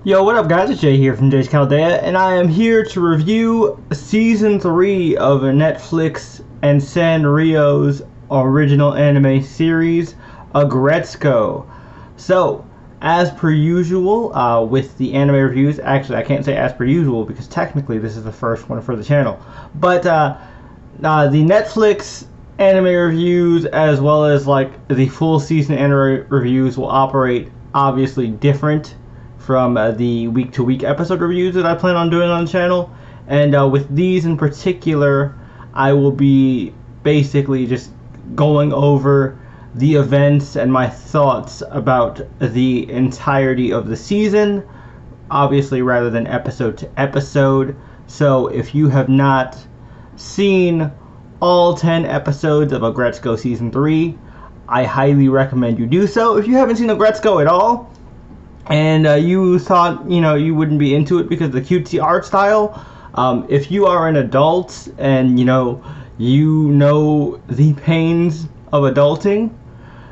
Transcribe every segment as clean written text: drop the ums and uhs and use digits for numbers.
Yo, what up guys, it's Jay here from Jay's Chaldea, and I am here to review Season 3 of Netflix and Sanrio's original anime series, Aggretsuko. So, as per usual, with the anime reviews, actually I can't say as per usual because technically this is the first one for the channel, but the Netflix anime reviews as well as like the full season anime reviews will operate obviously different from the week-to-week episode reviews that I plan on doing on the channel. And with these in particular, I will be basically just going over the events and my thoughts about the entirety of the season, obviously rather than episode to episode. So if you have not seen all 10 episodes of Aggretsuko Season 3, I highly recommend you do so. If you haven't seen Aggretsuko at all, and you thought, you wouldn't be into it because of the cutesy art style, if you are an adult and, you know the pains of adulting,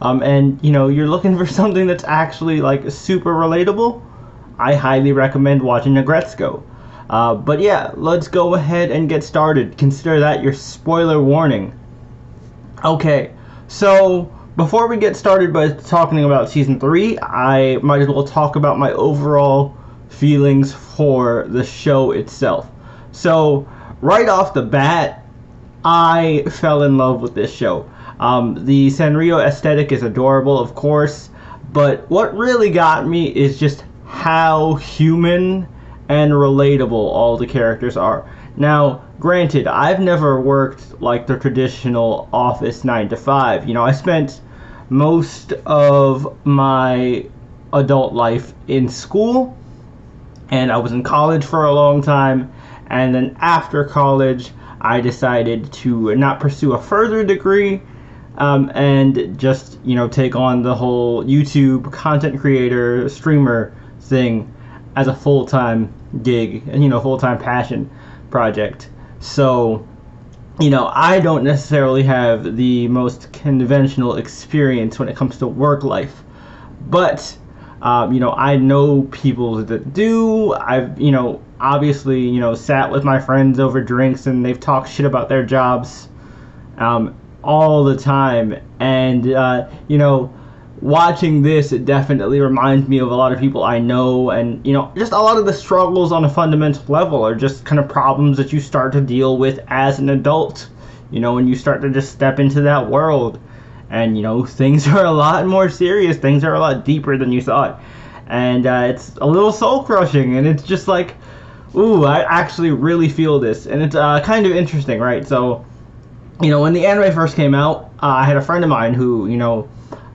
and, you're looking for something that's actually, like, super relatable, I highly recommend watching Aggretsuko. But yeah, let's go ahead and get started. Consider that your spoiler warning. Okay, so before we get started by talking about Season 3, I might as well talk about my overall feelings for the show itself. So, right off the bat, I fell in love with this show. The Sanrio aesthetic is adorable, of course, but what really got me is just how human and relatable all the characters are. Now, granted, I've never worked like the traditional office 9 to 5. I spent most of my adult life in school, and I was in college for a long time, and then after college I decided to not pursue a further degree, and just take on the whole YouTube content creator streamer thing as a full-time gig and full-time passion project. So I don't necessarily have the most conventional experience when it comes to work life, but I know people that do. I've obviously sat with my friends over drinks and they've talked shit about their jobs all the time, and watching this, it definitely reminds me of a lot of people I know, and just a lot of the struggles on a fundamental level are just kind of problems that you start to deal with as an adult, when you start to just step into that world, and things are a lot more serious, things are a lot deeper than you thought, and it's a little soul crushing, and it's just like, ooh, I actually really feel this, and it's kind of interesting, right? So when the anime first came out, I had a friend of mine who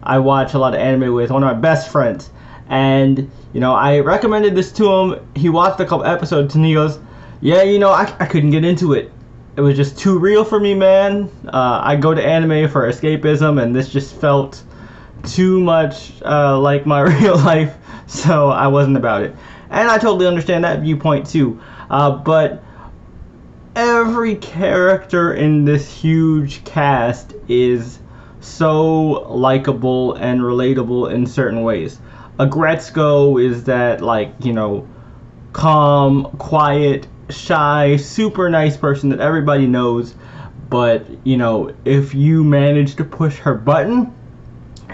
I watch a lot of anime with, one of my best friends, and I recommended this to him. He watched a couple episodes and he goes, yeah, I couldn't get into it. It was just too real for me, man. I go to anime for escapism, and this just felt too much like my real life, so I wasn't about it. And I totally understand that viewpoint too, but every character in this huge cast is so likable and relatable in certain ways. Aggretsuko is that, like, calm, quiet, shy, super nice person that everybody knows, but if you manage to push her button,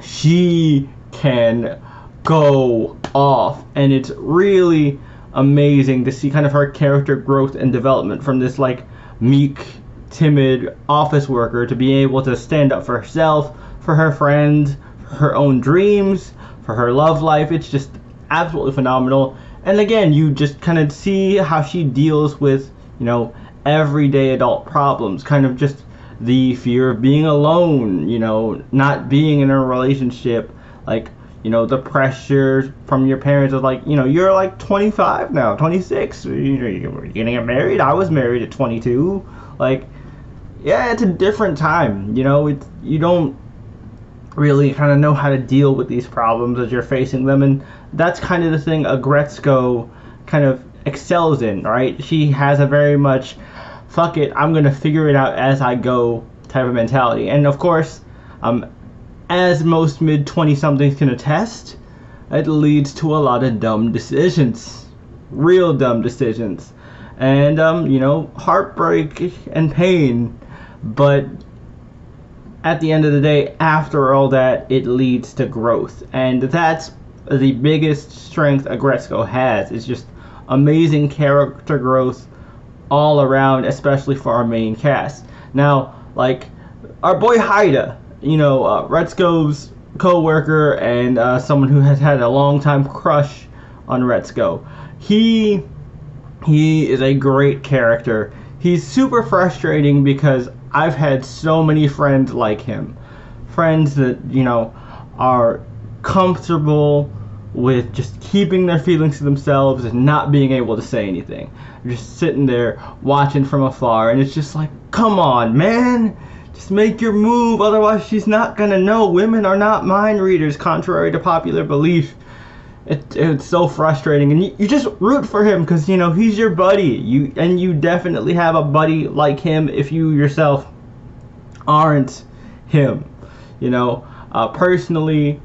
she can go off, and it's really amazing to see kind of her character growth and development from this like meek, timid office worker to be able to stand up for herself, for her friends, for her own dreams, for her love life. It's just absolutely phenomenal. And again, you just kind of see how she deals with everyday adult problems, kind of just the fear of being alone, not being in a relationship, like the pressure from your parents of like, you're like 25 now, 26, you're gonna get married. I was married at 22. Like, yeah, it's a different time, you don't really kind of know how to deal with these problems as you're facing them, and that's kind of the thing Aggretsuko kind of excels in, right? She has a very much, fuck it, I'm gonna figure it out as I go type of mentality. And of course, as most mid-20-somethings can attest, it leads to a lot of dumb decisions, real dumb decisions, and heartbreak and pain. But at the end of the day, after all that, it leads to growth, and that's the biggest strength Aggretsuko has, is just amazing character growth all around, especially for our main cast. Now, like our boy Haida, Retsuko's co-worker and someone who has had a long time crush on Retsuko. He is a great character. He's super frustrating because I've had so many friends like him. Friends that, are comfortable with just keeping their feelings to themselves and not being able to say anything. They're just sitting there watching from afar, and it's just like, come on, man, just make your move, otherwise she's not gonna know. Women are not mind readers, contrary to popular belief. It's so frustrating, and you just root for him because he's your buddy. You definitely have a buddy like him if you yourself aren't him. Personally,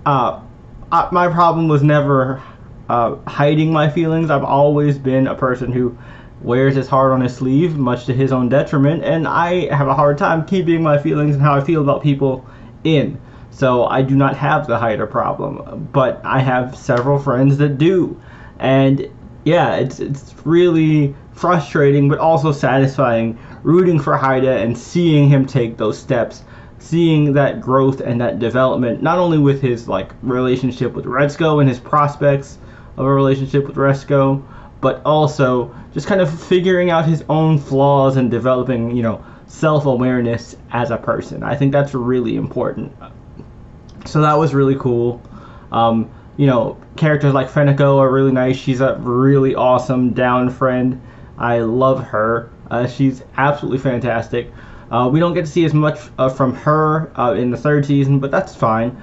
my problem was never hiding my feelings. I've always been a person who wears his heart on his sleeve, much to his own detriment, and I have a hard time keeping my feelings and how I feel about people in. So I do not have the Haida problem, but I have several friends that do. And yeah, it's really frustrating, but also satisfying rooting for Haida and seeing him take those steps, seeing that growth and that development, not only with his relationship with Retsuko and his prospects of a relationship with Retsuko, but also just kind of figuring out his own flaws and developing, self-awareness as a person. I think that's really important. So that was really cool. Characters like Feneko are really nice. She's a really awesome down friend. I love her. She's absolutely fantastic. We don't get to see as much from her in the third season, but that's fine.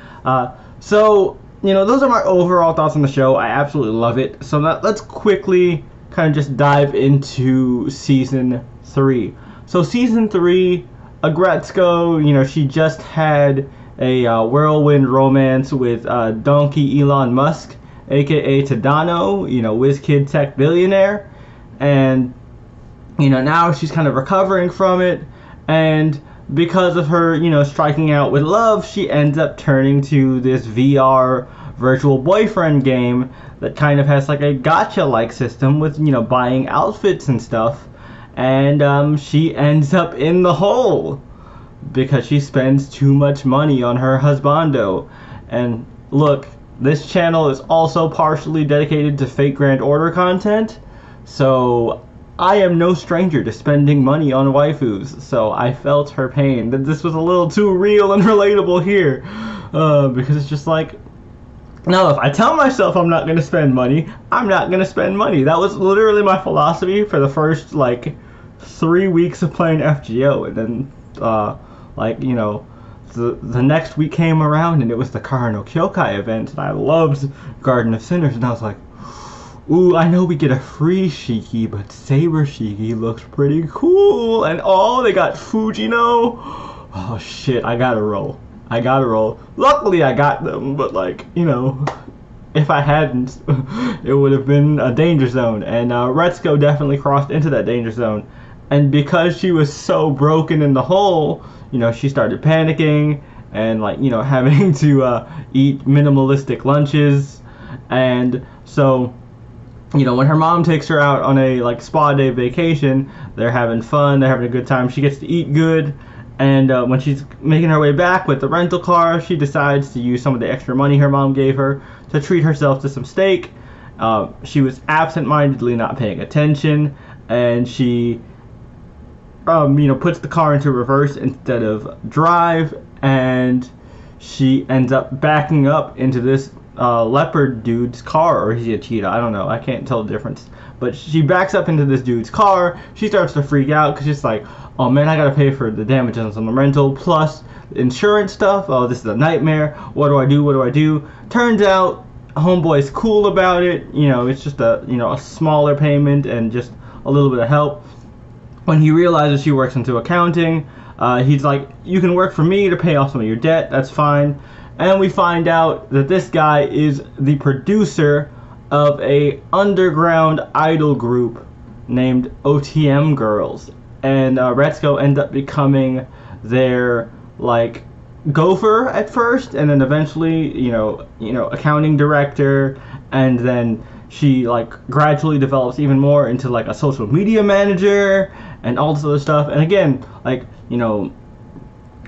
So, those are my overall thoughts on the show. I absolutely love it. So let's quickly kind of just dive into Season 3. So Season 3, Aggretsuko, she just had a whirlwind romance with Donkey Elon Musk, aka Tadano, WizKid tech billionaire. And, now she's kind of recovering from it. And because of her, striking out with love, she ends up turning to this VR virtual boyfriend game that kind of has like a gacha-like system with, buying outfits and stuff. And she ends up in the hole because she spends too much money on her husbando. And look, this channel is also partially dedicated to Fate Grand Order content, so I am no stranger to spending money on waifus, so I felt her pain. That this was a little too real and relatable here, because it's just like, no, if I tell myself I'm not going to spend money, I'm not going to spend money. That was literally my philosophy for the first, 3 weeks of playing FGO, and then, the next week came around, and it was the Kara no Kyokai event, and I loved Garden of Sinners, and I was like, ooh, I know we get a free Shiki, but Saber Shiki looks pretty cool. And oh, they got Fujino. Oh shit, I gotta roll. Luckily I got them, but if I hadn't, it would have been a danger zone. And Retsuko definitely crossed into that danger zone. And because she was so broken in the hole, she started panicking and having to eat minimalistic lunches. And so, when her mom takes her out on a spa day vacation, they're having fun, they're having a good time, she gets to eat good, and when she's making her way back with the rental car, she decides to use some of the extra money her mom gave her to treat herself to some steak. She was absent-mindedly not paying attention, and she puts the car into reverse instead of drive, and she ends up backing up into this leopard dude's car, or is he a cheetah? I don't know. I can't tell the difference. But she backs up into this dude's car. She starts to freak out because she's like, oh man, I gotta pay for the damages on the rental plus insurance stuff. Oh, this is a nightmare. What do I do? Turns out, homeboy's cool about it. It's just a smaller payment and just a little bit of help. When he realizes she works into accounting, he's like, you can work for me to pay off some of your debt. That's fine. and we find out that this guy is the producer of a underground idol group named OTM Girls, and Retsuko ends up becoming their like gopher at first, and then eventually accounting director, and then she like gradually develops even more into like a social media manager and all this other stuff. And again, like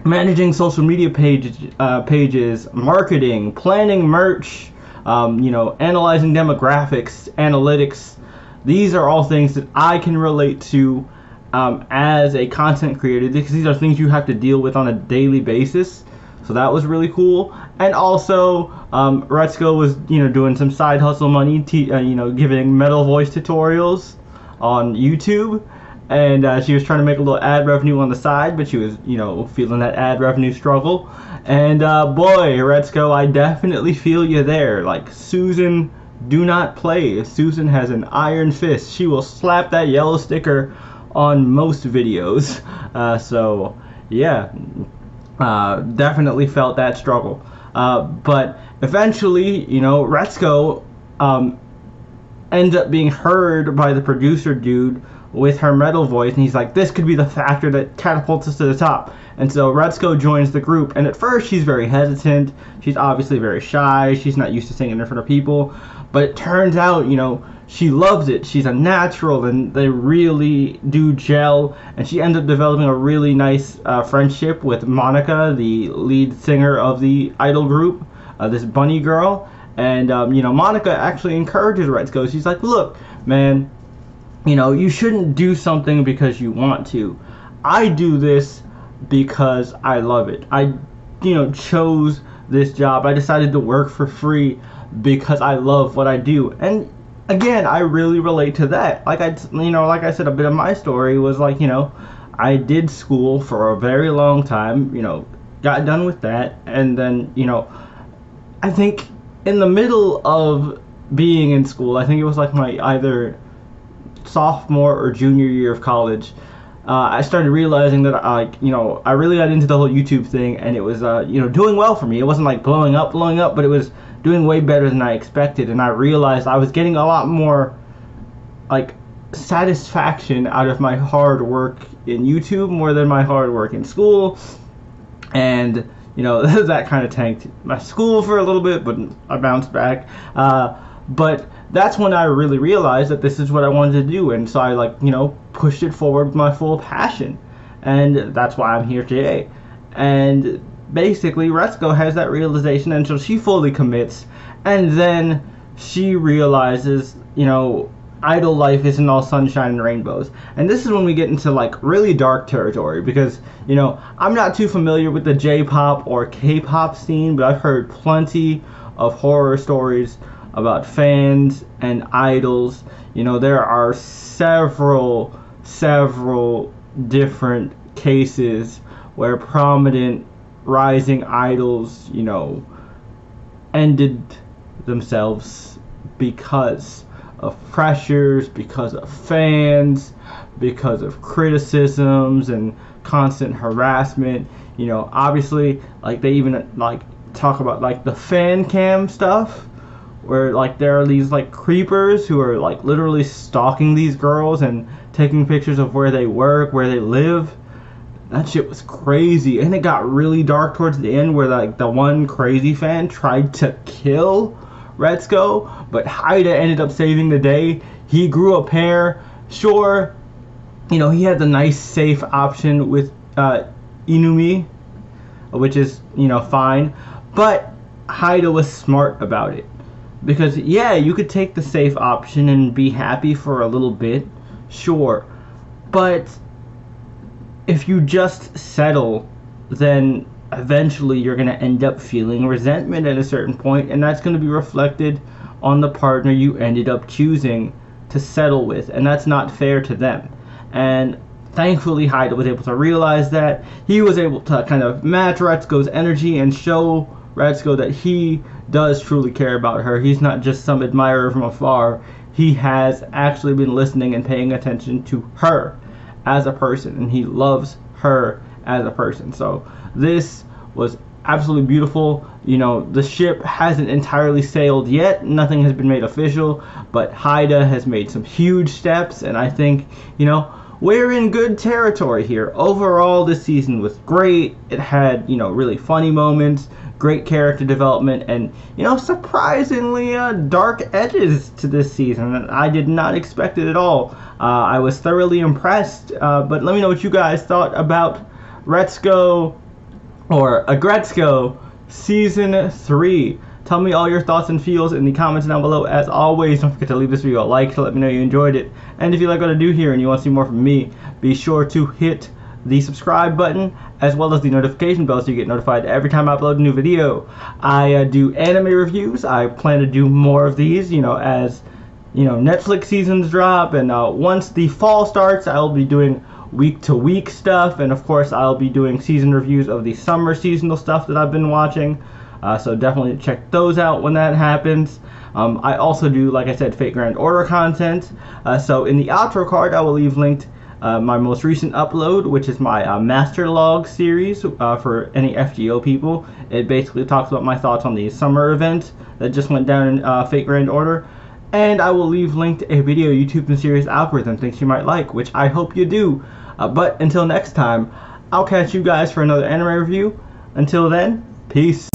managing social media pages, marketing, planning merch, analyzing demographics, analytics. These are all things that I can relate to as a content creator, because these are things you have to deal with on a daily basis. So that was really cool. And also, Retsuko was doing some side hustle money, giving metal voice tutorials on YouTube, and she was trying to make a little ad revenue on the side, but she was feeling that ad revenue struggle. And boy, Retsuko, I definitely feel you there. Like, Susan, do not play. Susan has an iron fist. She will slap that yellow sticker on most videos. So yeah, definitely felt that struggle. But eventually, Retsuko ends up being heard by the producer dude with her metal voice, and he's like, this could be the factor that catapults us to the top. And so Retsuko joins the group, and at first she's very hesitant. She's obviously very shy. She's not used to singing in front of people, but it turns out, she loves it. She's a natural, and they really do gel, and she ends up developing a really nice friendship with Monica, the lead singer of the idol group, this bunny girl. And Monica actually encourages Retsuko. She's like, look, man, you shouldn't do something because you want to. I do this because I love it. I chose this job. I decided to work for free because I love what I do. And again, I really relate to that. Like I said, a bit of my story was like, I did school for a very long time, got done with that, and then, I think in the middle of being in school, I think it was like my either sophomore or junior year of college, I started realizing that I really got into the whole YouTube thing, and it was doing well for me. It wasn't like blowing up, but it was doing way better than I expected, and I realized I was getting a lot more like satisfaction out of my hard work in YouTube more than my hard work in school. And that kind of tanked my school for a little bit, but I bounced back. But that's when I really realized that this is what I wanted to do, and so I pushed it forward with my full passion, and that's why I'm here today. And basically, Retsuko has that realization, and so she fully commits, and then she realizes, idol life isn't all sunshine and rainbows. And this is when we get into like really dark territory, because I'm not too familiar with the J-pop or K-pop scene, but I've heard plenty of horror stories about fans and idols. There are several different cases where prominent rising idols ended themselves because of pressures, because of fans, because of criticisms and constant harassment. Obviously, like they even like talk about like the fan cam stuff, where like there are these like creepers who are like literally stalking these girls and taking pictures of where they work, where they live. That shit was crazy, and it got really dark towards the end, where like the one crazy fan tried to kill Retsuko, but Haida ended up saving the day. He grew a pair. Sure, he had the nice safe option with Inumi, which is fine, but Haida was smart about it, because yeah, you could take the safe option and be happy for a little bit, sure, but if you just settle, then eventually you're going to end up feeling resentment at a certain point, and that's going to be reflected on the partner you ended up choosing to settle with, and that's not fair to them. And thankfully Haida was able to realize that. He was able to kind of match Retsuko's energy and show Retsuko that he does truly care about her. He's not just some admirer from afar. He has actually been listening and paying attention to her as a person, and he loves her as a person. So this was absolutely beautiful. You know, the ship hasn't entirely sailed yet. Nothing has been made official, but Haida has made some huge steps, and I think, you know, we're in good territory here. Overall, this season was great. It had, you know, really funny moments, great character development, and, you know, surprisingly dark edges to this season. I did not expect it at all. I was thoroughly impressed, but let me know what you guys thought about Aggretsuko Season 3. Tell me all your thoughts and feels in the comments down below. As always, don't forget to leave this video a like to let me know you enjoyed it. And if you like what I do here and you want to see more from me, be sure to hit the subscribe button as well as the notification bell so you get notified every time I upload a new video. I do anime reviews. I plan to do more of these, you know, as you know, Netflix seasons drop, and once the fall starts, I'll be doing week-to-week stuff, and of course I'll be doing season reviews of the summer seasonal stuff that I've been watching, so definitely check those out when that happens. I also do, like I said, Fate Grand Order content, so in the outro card I will leave linked my most recent upload, which is my Master Log series for any FGO people. It basically talks about my thoughts on the summer event that just went down in Fate Grand Order. And I will leave linked a video YouTube and series algorithm thinks you might like, which I hope you do. But until next time, I'll catch you guys for another anime review. Until then, peace.